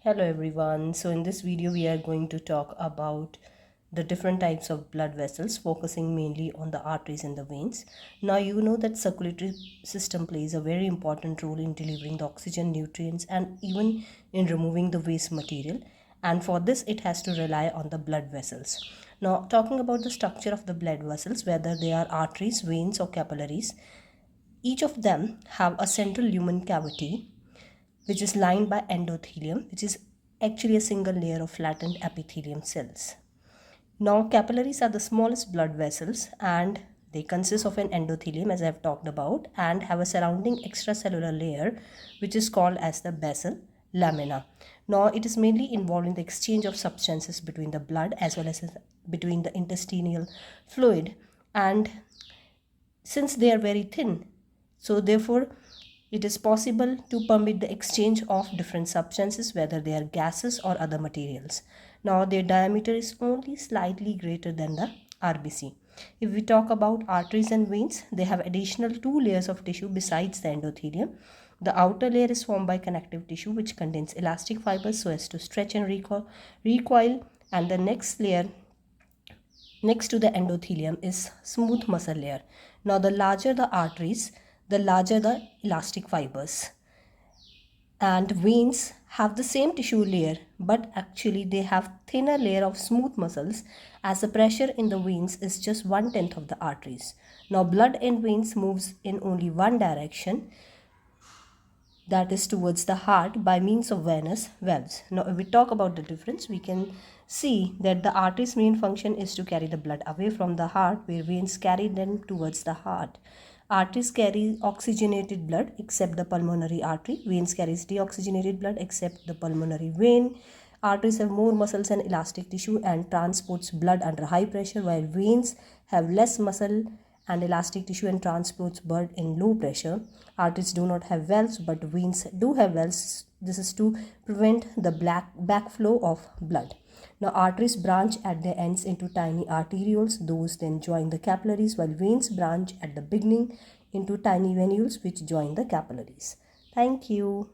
Hello everyone. So in this video we are going to talk about the different types of blood vessels, focusing mainly on the arteries and the veins. Now you know that circulatory system plays a very important role in delivering the oxygen, nutrients and even in removing the waste material, and for this it has to rely on the blood vessels. Now talking about the structure of the blood vessels, whether they are arteries, veins or capillaries, each of them have a central lumen cavity which is lined by endothelium, which is actually a single layer of flattened epithelium cells. Now, capillaries are the smallest blood vessels and they consist of an endothelium, as I have talked about, and have a surrounding extracellular layer which is called as the basal lamina. Now, it is mainly involved in the exchange of substances between the blood as well as between the intestinal fluid, and since they are very thin, so therefore it is possible to permit the exchange of different substances, whether they are gases or other materials. Now their diameter is only slightly greater than the RBC. If we talk about arteries and veins, they have additional two layers of tissue besides the endothelium. The outer layer is formed by connective tissue which contains elastic fibers so as to stretch and recoil, and the next layer next to the endothelium is smooth muscle layer. Now the larger the arteries, the larger the elastic fibers. And veins have the same tissue layer, but actually they have thinner layer of smooth muscles, as the pressure in the veins is just 1/10 of the arteries. Now blood in veins moves in only one direction, that is towards the heart, by means of venous valves. Now if we talk about the difference, we can see that the artery's main function is to carry the blood away from the heart, where veins carry them towards the heart. Arteries carry oxygenated blood except the pulmonary artery. Veins carries deoxygenated blood except the pulmonary vein. Arteries have more muscles and elastic tissue and transports blood under high pressure, while veins have less muscle and elastic tissue and transports blood in low pressure. Arteries do not have valves, but veins do have valves. This is to prevent the backflow of blood. Now arteries branch at their ends into tiny arterioles. Those then join the capillaries, while veins branch at the beginning into tiny venules which join the capillaries. Thank you.